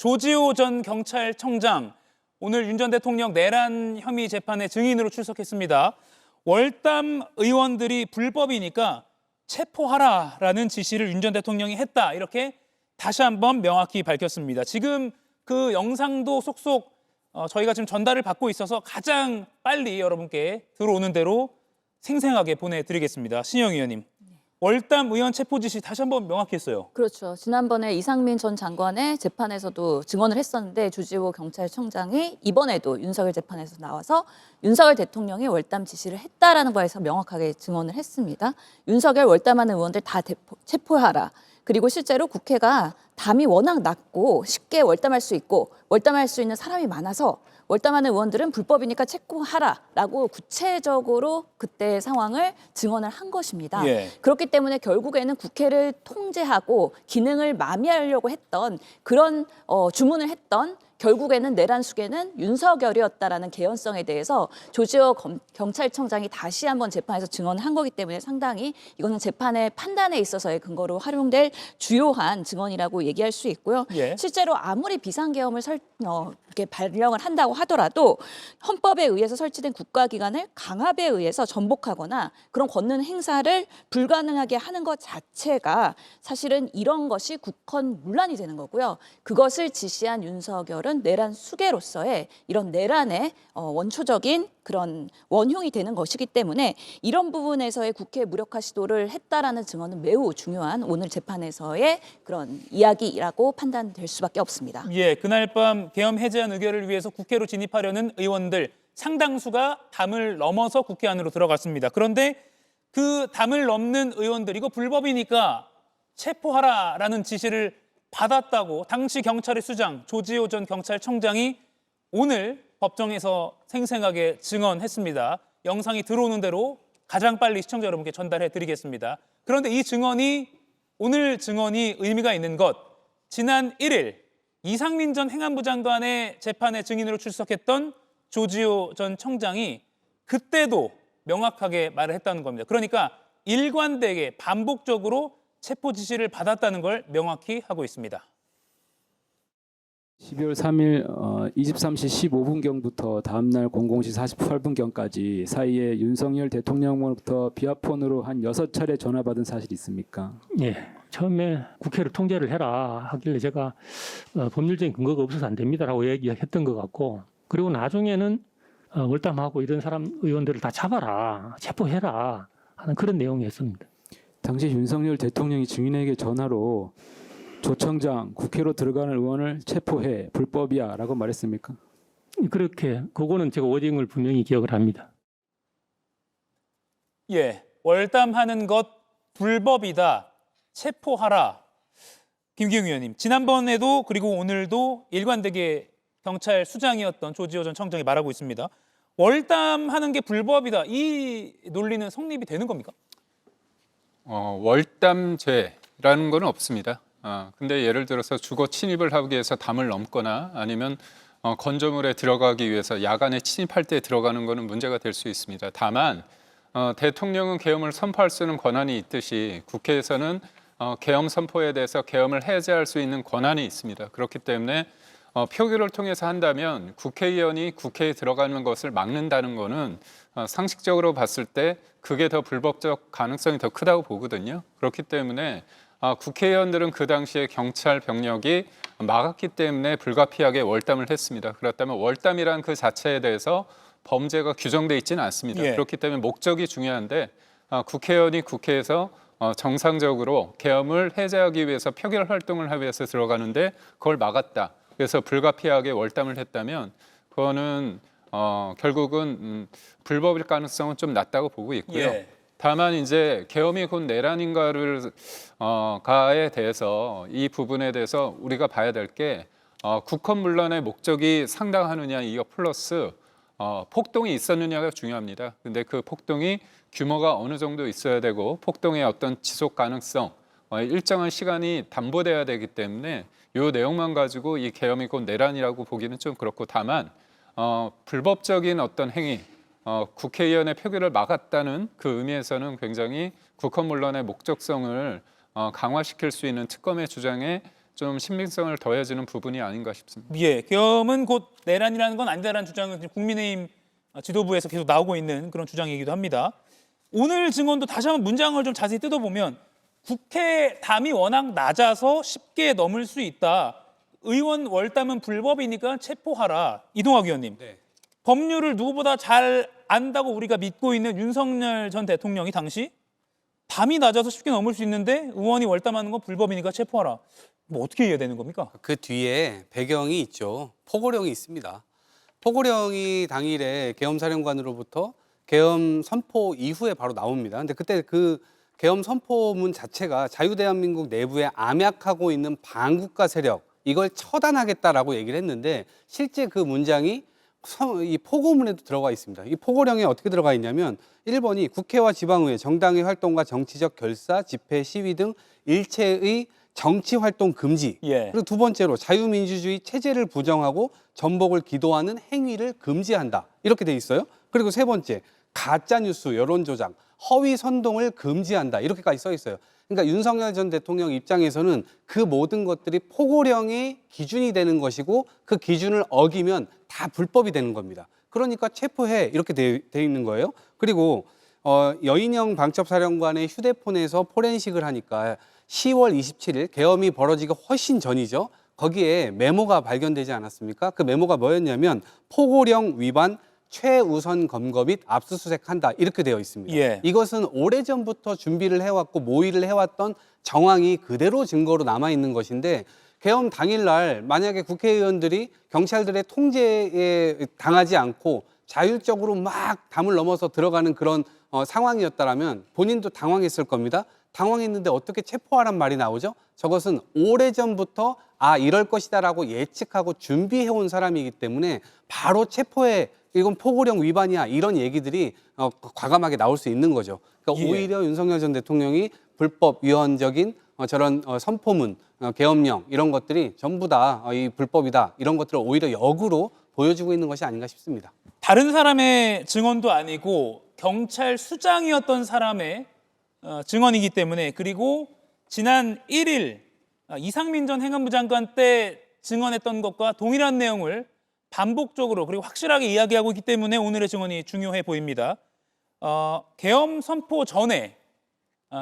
조지호 전 경찰청장 오늘 윤 전 대통령 내란 혐의 재판에 증인으로 출석했습니다. 월담 의원들이 불법이니까 체포하라라는 지시를 윤 전 대통령이 했다. 이렇게 다시 한번 명확히 밝혔습니다. 지금 그 영상도 속속 저희가 지금 전달을 받고 있어서 가장 빨리 여러분께 들어오는 대로 생생하게 보내드리겠습니다. 신영 의원님. 월담 의원 체포 지시 다시 한번 명확히 했어요. 그렇죠. 지난번에 이상민 전 장관의 재판에서도 증언을 했었는데 조지호 경찰청장이 이번에도 윤석열 재판에서 나와서 윤석열 대통령이 월담 지시를 했다라는 거에서 명확하게 증언을 했습니다. 윤석열 월담하는 의원들 다 체포하라. 그리고 실제로 국회가 담이 워낙 낮고 쉽게 월담할 수 있고 월담할 수 있는 사람이 많아서 월담하는 의원들은 불법이니까 체포하라라고 구체적으로 그때의 상황을 증언을 한 것입니다. 예. 그렇기 때문에 결국에는 국회를 통제하고 기능을 마비하려고 했던 그런 주문을 했던 결국에는 내란 수괴는 윤석열이었다라는 개연성에 대해서 조지호 경찰청장이 다시 한번 재판에서 증언을 한 거기 때문에 상당히 이거는 재판의 판단에 있어서의 근거로 활용될 주요한 증언이라고 얘기할 수 있고요. 예. 실제로 아무리 비상계엄을 이렇게 발령을 한다고 하더라도 헌법에 의해서 설치된 국가기관을 강압에 의해서 전복하거나 그런 권능 행사를 불가능하게 하는 것 자체가 사실은 이런 것이 국헌문란이 되는 거고요. 그것을 지시한 윤석열은 내란 수괴로서의 이런 내란의 원초적인 그런 원흉이 되는 것이기 때문에 이런 부분에서의 국회 무력화 시도를 했다라는 증언은 매우 중요한 오늘 재판에서의 그런 이야기라고 판단될 수밖에 없습니다. 예, 그날 밤 계엄 해제안 의결을 위해서 국회로 진입하려는 의원들 상당수가 담을 넘어서 국회 안으로 들어갔습니다. 그런데 그 담을 넘는 의원들 이거 불법이니까 체포하라라는 지시를 받았다고 당시 경찰의 수장 조지호 전 경찰청장이 오늘 법정에서 생생하게 증언했습니다. 영상이 들어오는 대로 가장 빨리 시청자 여러분께 전달해 드리겠습니다. 그런데 이 증언이 오늘 증언이 의미가 있는 것 지난 1일 이상민 전 행안부 장관의 재판에 증인으로 출석했던 조지호 전 청장이 그때도 명확하게 말을 했다는 겁니다. 그러니까 일관되게 반복적으로 체포 지시를 받았다는 걸 명확히 하고 있습니다. 12월 3일 23시 15분경부터 다음날 00시 48분경까지 사이에 윤석열 대통령으로부터 비아폰으로 한 6차례 전화받은 사실이 있습니까? 예, 처음에 국회를 통제를 해라 하길래 제가 법률적인 근거가 없어서 안 됩니다라고 얘기했던 것 같고 그리고 나중에는 월담하고 이런 사람 의원들을 다 잡아라, 체포해라 하는 그런 내용이었습니다. 당시 윤석열 대통령이 증인에게 전화로 조 청장 국회로 들어가는 의원을 체포해 불법이야 라고 말했습니까? 그렇게 그거는 제가 워딩을 분명히 기억을 합니다. 예, 월담하는 것 불법이다. 체포하라. 김기웅 의원님, 지난번에도 그리고 오늘도 일관되게 경찰 수장이었던 조지호 전 청장이 말하고 있습니다. 월담하는 게 불법이다. 이 논리는 성립이 되는 겁니까? 월담죄라는 건 없습니다. 근데 예를 들어서 주거 침입을 하기 위해서 담을 넘거나 아니면 건조물에 들어가기 위해서 야간에 침입할 때 들어가는 거는 문제가 될 수 있습니다. 다만 대통령은 계엄을 선포할 수 있는 권한이 있듯이 국회에서는 계엄 선포에 대해서 계엄을 해제할 수 있는 권한이 있습니다. 그렇기 때문에 표결을 통해서 한다면 국회의원이 국회에 들어가는 것을 막는다는 거는 상식적으로 봤을 때 그게 더 불법적 가능성이 더 크다고 보거든요. 그렇기 때문에 국회의원들은 그 당시에 경찰 병력이 막았기 때문에 불가피하게 월담을 했습니다. 그렇다면 월담이란 그 자체에 대해서 범죄가 규정돼 있지는 않습니다. 예. 그렇기 때문에 목적이 중요한데 국회의원이 국회에서 정상적으로 계엄을 해제하기 위해서 표결 활동을 하기 위해서 들어가는데 그걸 막았다. 그래서 불가피하게 월담을 했다면 그거는 결국은 불법일 가능성은 좀 낮다고 보고 있고요. 예. 다만 이제 계엄이 곧 내란인가를 가에 대해서 이 부분에 대해서 우리가 봐야 될 게 국헌문란의 목적이 상당하느냐 이거 플러스 폭동이 있었느냐가 중요합니다. 근데 그 폭동이 규모가 어느 정도 있어야 되고 폭동의 어떤 지속 가능성 일정한 시간이 담보돼야 되기 때문에 이 내용만 가지고 이 계엄이 곧 내란이라고 보기는 좀 그렇고 다만 불법적인 어떤 행위 국회의원의 표결을 막았다는 그 의미에서는 굉장히 국헌문란의 목적성을 강화시킬 수 있는 특검의 주장에 좀 신빙성을 더해주는 부분이 아닌가 싶습니다. 예, 계엄은 곧 내란이라는 건 아니다라는 주장은 지금 국민의힘 지도부에서 계속 나오고 있는 그런 주장이기도 합니다. 오늘 증언도 다시 한번 문장을 좀 자세히 뜯어보면 국회 담이 워낙 낮아서 쉽게 넘을 수 있다. 의원 월담은 불법이니까 체포하라. 이동학 의원님. 네. 법률을 누구보다 잘 안다고 우리가 믿고 있는 윤석열 전 대통령이 당시 담이 낮아서 쉽게 넘을 수 있는데 의원이 월담하는 건 불법이니까 체포하라. 뭐 어떻게 이해해야 되는 겁니까? 그 뒤에 배경이 있죠. 포고령이 있습니다. 포고령이 당일에 계엄사령관으로부터 계엄 선포 이후에 바로 나옵니다. 근데 그때 그 계엄 선포문 자체가 자유대한민국 내부에 암약하고 있는 반국가 세력 이걸 처단하겠다라고 얘기를 했는데 실제 그 문장이 이 포고문에도 들어가 있습니다. 이 포고령에 어떻게 들어가 있냐면 1번이 국회와 지방의회, 정당의 활동과 정치적 결사, 집회, 시위 등 일체의 정치 활동 금지. 예. 그리고 두 번째로 자유민주주의 체제를 부정하고 전복을 기도하는 행위를 금지한다. 이렇게 돼 있어요. 그리고 세 번째, 가짜 뉴스, 여론 조작, 허위 선동을 금지한다. 이렇게까지 써 있어요. 그러니까 윤석열 전 대통령 입장에서는 그 모든 것들이 포고령의 기준이 되는 것이고 그 기준을 어기면 다 불법이 되는 겁니다. 그러니까 체포해 이렇게 돼 있는 거예요. 그리고 여인영 방첩사령관의 휴대폰에서 포렌식을 하니까 10월 27일 계엄이 벌어지기 훨씬 전이죠. 거기에 메모가 발견되지 않았습니까? 그 메모가 뭐였냐면 포고령 위반 최우선 검거 및 압수수색한다 이렇게 되어 있습니다. 예. 이것은 오래전부터 준비를 해왔고 모의를 해왔던 정황이 그대로 증거로 남아있는 것인데 계엄 당일날 만약에 국회의원들이 경찰들의 통제에 당하지 않고 자율적으로 막 담을 넘어서 들어가는 그런 상황이었다면 본인도 당황했을 겁니다. 당황했는데 어떻게 체포하란 말이 나오죠? 저것은 오래전부터 이럴 것이다라고 예측하고 준비해온 사람이기 때문에 바로 체포해 이건 포고령 위반이야 이런 얘기들이 과감하게 나올 수 있는 거죠. 그러니까 예. 오히려 윤석열 전 대통령이 불법 위헌적인 저런 선포문, 계엄령 이런 것들이 전부 다 이 불법이다 이런 것들을 오히려 역으로 보여주고 있는 것이 아닌가 싶습니다. 다른 사람의 증언도 아니고 경찰 수장이었던 사람의 증언이기 때문에 그리고 지난 1일 이상민 전 행안부 장관 때 증언했던 것과 동일한 내용을 반복적으로 그리고 확실하게 이야기하고 있기 때문에 오늘의 증언이 중요해 보입니다. 계엄 선포 전에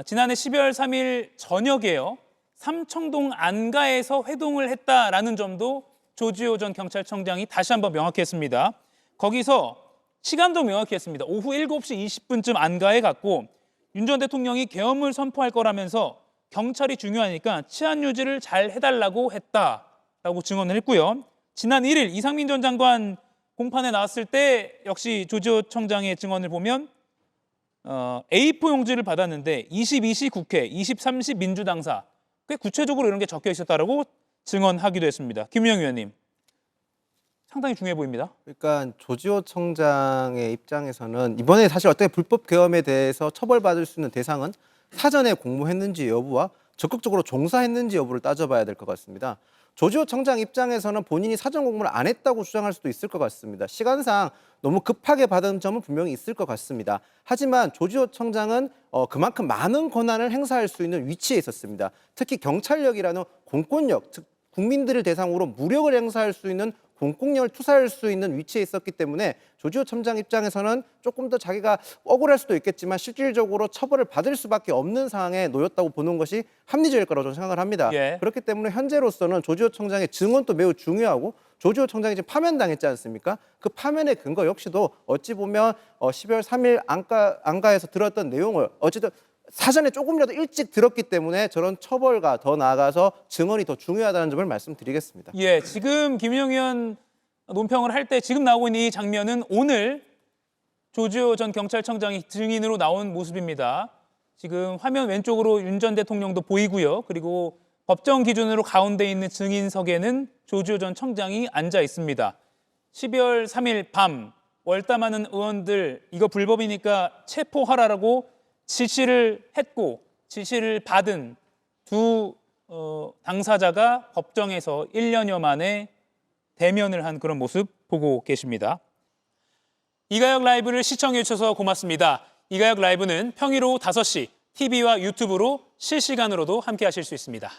지난해 12월 3일 저녁에요. 삼청동 안가에서 회동을 했다라는 점도 조지호 전 경찰청장이 다시 한번 명확했습니다. 거기서 시간도 명확했습니다. 오후 7시 20분쯤 안가에 갔고 윤 전 대통령이 계엄을 선포할 거라면서 경찰이 중요하니까 치안 유지를 잘 해달라고 했다라고 증언을 했고요. 지난 1일 이상민 전 장관 공판에 나왔을 때 역시 조지호 청장의 증언을 보면 A4 용지를 받았는데 22시 국회, 23시 민주당사 꽤 구체적으로 이런 게 적혀 있었다라고 증언하기도 했습니다. 김유영 의원님. 상당히 중요해 보입니다. 그러니까 조지호 청장의 입장에서는 이번에 사실 어떻게 불법 계엄에 대해서 처벌받을 수 있는 대상은 사전에 공모했는지 여부와 적극적으로 종사했는지 여부를 따져봐야 될 것 같습니다. 조지호 청장 입장에서는 본인이 사전 공모를 안 했다고 주장할 수도 있을 것 같습니다. 시간상 너무 급하게 받은 점은 분명히 있을 것 같습니다. 하지만 조지호 청장은 그만큼 많은 권한을 행사할 수 있는 위치에 있었습니다. 특히 경찰력이라는 공권력, 즉 국민들을 대상으로 무력을 행사할 수 있는 공권력을 투사할 수 있는 위치에 있었기 때문에 조지호 청장 입장에서는 조금 더 자기가 억울할 수도 있겠지만 실질적으로 처벌을 받을 수밖에 없는 상황에 놓였다고 보는 것이 합리적일 거라고 저는 생각을 합니다. 예. 그렇기 때문에 현재로서는 조지호 청장의 증언도 매우 중요하고 조지호 청장이 지금 파면당했지 않습니까? 그 파면의 근거 역시도 어찌 보면 12월 3일 안가에서 들었던 내용을 어쨌든 사전에 조금이라도 일찍 들었기 때문에 저런 처벌과 더 나아가서 증언이 더 중요하다는 점을 말씀드리겠습니다. 예, 지금 김용 의원 논평을 할 때 지금 나오고 있는 이 장면은 오늘 조지호 전 경찰청장이 증인으로 나온 모습입니다. 지금 화면 왼쪽으로 윤 전 대통령도 보이고요. 그리고 법정 기준으로 가운데 있는 증인석에는 조지호 전 청장이 앉아 있습니다. 12월 3일 밤 월담하는 의원들 이거 불법이니까 체포하라라고 지시를 했고 지시를 받은 두 당사자가 법정에서 1년여 만에 대면을 한 그런 모습 보고 계십니다. 이가혁 라이브를 시청해 주셔서 고맙습니다. 이가혁 라이브는 평일 오후 5시 TV와 유튜브로 실시간으로도 함께 하실 수 있습니다.